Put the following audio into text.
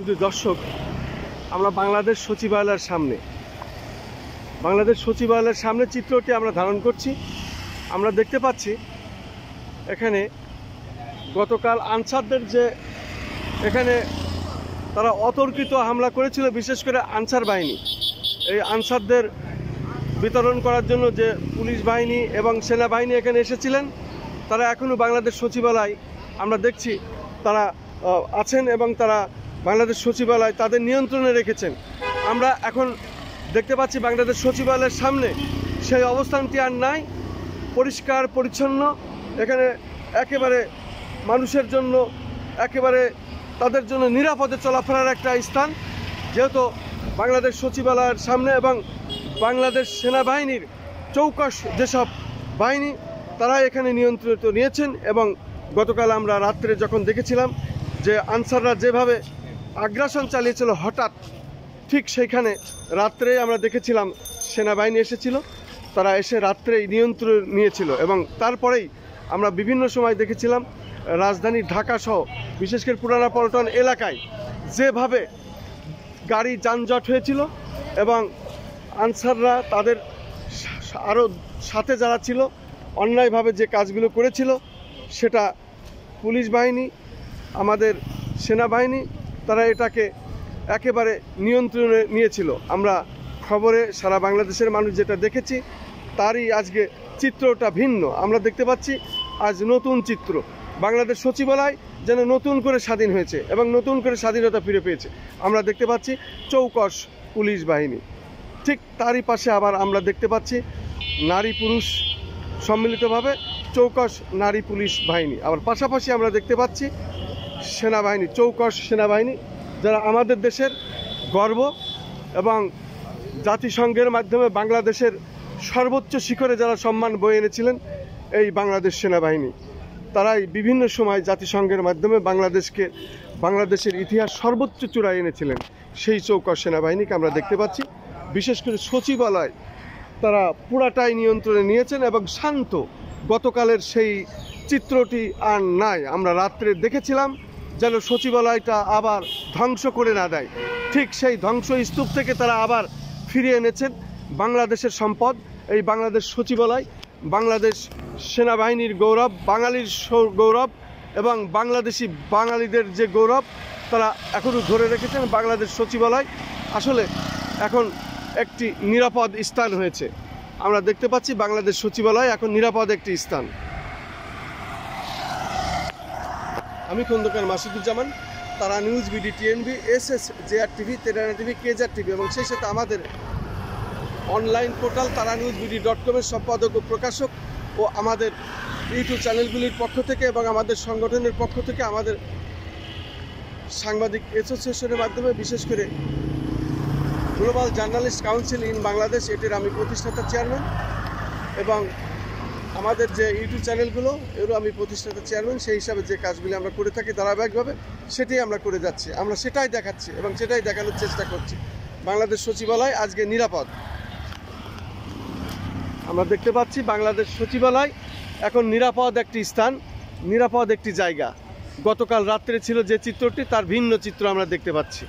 শুধু দর্শক, আমরা বাংলাদেশ সচিবালয়ের সামনে চিত্রটি আমরা ধারণ করছি। আমরা দেখতে পাচ্ছি এখানে গতকাল আনসারদের যে এখানে তারা অতর্কিত হামলা করেছিল, বিশেষ করে আনসার বাহিনী। এই আনসারদের বিতরণ করার জন্য যে পুলিশ বাহিনী এবং সেনাবাহিনী এখানে এসেছিলেন, তারা এখনও বাংলাদেশ সচিবালয় আমরা দেখছি তারা আছেন এবং তারা বাংলাদেশ সচিবালয় তাদের নিয়ন্ত্রণে রেখেছেন। আমরা এখন দেখতে পাচ্ছি বাংলাদেশ সচিবালয়ের সামনে সেই অবস্থানটি আর নাই, পরিষ্কার পরিচ্ছন্ন। এখানে একেবারে মানুষের জন্য একেবারে তাদের জন্য নিরাপদে চলাফেরার একটা স্থান, যেহেতু বাংলাদেশ সচিবালয়ের সামনে এবং বাংলাদেশ সেনাবাহিনীর চৌকস যেসব বাহিনী তারা এখানে নিয়ন্ত্রিত নিয়েছেন। এবং গতকাল আমরা রাত্রে যখন দেখেছিলাম যে আনসাররা যেভাবে আগ্রাসন চালিয়েছিল হঠাৎ, ঠিক সেইখানে রাত্রে আমরা দেখেছিলাম সেনাবাহিনী এসেছিল, তারা এসে রাত্রেই নিয়ন্ত্রণ নিয়েছিল। এবং তারপরেই আমরা বিভিন্ন সময় দেখেছিলাম রাজধানী ঢাকা সহ বিশেষ করে পুরানা পল্টন এলাকায় যেভাবে গাড়ি যানজট হয়েছিল এবং আনসাররা তাদের আরও সাথে যারা ছিল অন্যায়ভাবে যে কাজগুলো করেছিল, সেটা পুলিশ বাহিনী, আমাদের সেনাবাহিনী তারা এটাকে একেবারে নিয়ন্ত্রণে নিয়েছিল। আমরা খবরে সারা বাংলাদেশের মানুষ যেটা দেখেছি তারই আজকে চিত্রটা ভিন্ন। আমরা দেখতে পাচ্ছি আজ নতুন চিত্র, বাংলাদেশ সচিবালয় যেন নতুন করে স্বাধীন হয়েছে এবং নতুন করে স্বাধীনতা ফিরে পেয়েছে। আমরা দেখতে পাচ্ছি চৌকস পুলিশ বাহিনী, ঠিক তারই পাশে আবার আমরা দেখতে পাচ্ছি নারী পুরুষ সম্মিলিতভাবে চৌকস নারী পুলিশ বাহিনী। আবার পাশাপাশি আমরা দেখতে পাচ্ছি সেনাবাহিনী, চৌকস সেনাবাহিনী, যারা আমাদের দেশের গর্ব এবং জাতিসংঘের মাধ্যমে বাংলাদেশের সর্বোচ্চ শিখরে যারা সম্মান বয়ে এনেছিলেন এই বাংলাদেশ সেনাবাহিনী। তারাই বিভিন্ন সময় জাতিসংঘের মাধ্যমে বাংলাদেশের ইতিহাস সর্বোচ্চ চূড়ায় এনেছিলেন। সেই চৌকস সেনাবাহিনীকে আমরা দেখতে পাচ্ছি। বিশেষ করে সচিবালয় তারা পুরাটাই নিয়ন্ত্রণে নিয়েছেন এবং শান্ত। গতকালের সেই চিত্রটি আর নাই। আমরা রাত্রে দেখেছিলাম যেন সচিবালয়টা আবার ধ্বংস করে না দেয়, ঠিক সেই ধ্বংসস্তূপ থেকে তারা আবার ফিরিয়ে এনেছেন বাংলাদেশের সম্পদ। এই বাংলাদেশ সচিবালয় বাংলাদেশ সেনাবাহিনীর গৌরব, বাঙালির গৌরব এবং বাঙালিদের যে গৌরব তারা এখনও ধরে রেখেছেন। বাংলাদেশ সচিবালয় আসলে এখন একটি নিরাপদ স্থান হয়েছে। আমরা দেখতে পাচ্ছি বাংলাদেশ সচিবালয় এখন নিরাপদ একটি স্থান। আমি Khandakar Masuduzzaman, Tara news, BD, TNB, SS, JR TV, তেরানা টিভি, কেজার টিভি এবং সেই সাথে আমাদের অনলাইন পোর্টাল taranewsbd.com-এর সম্পাদক ও প্রকাশক ও আমাদের ইউটিউব চ্যানেলগুলির পক্ষ থেকে এবং আমাদের সংগঠনের পক্ষ থেকে, আমাদের সাংবাদিক অ্যাসোসিয়েশনের মাধ্যমে, বিশেষ করে global journalist council in Bangladesh, এটির আমি প্রতিষ্ঠাতা চেয়ারম্যান এবং আমাদের যে ইউটিউব চ্যানেলগুলো এরও আমি প্রতিষ্ঠাতা চেয়ারম্যান। সেই হিসাবে যে কাজগুলি আমরা করে থাকি ধারাবাহিকভাবে সেটাই আমরা করে যাচ্ছি। আমরা সেটাই দেখাচ্ছি এবং সেটাই দেখানোর চেষ্টা করছি। বাংলাদেশ সচিবালয় আজকে নিরাপদ। আমরা দেখতে পাচ্ছি বাংলাদেশ সচিবালয় এখন নিরাপদ একটি স্থান, নিরাপদ একটি জায়গা। গতকাল রাত্রে ছিল যে চিত্রটি, তার ভিন্ন চিত্র আমরা দেখতে পাচ্ছি।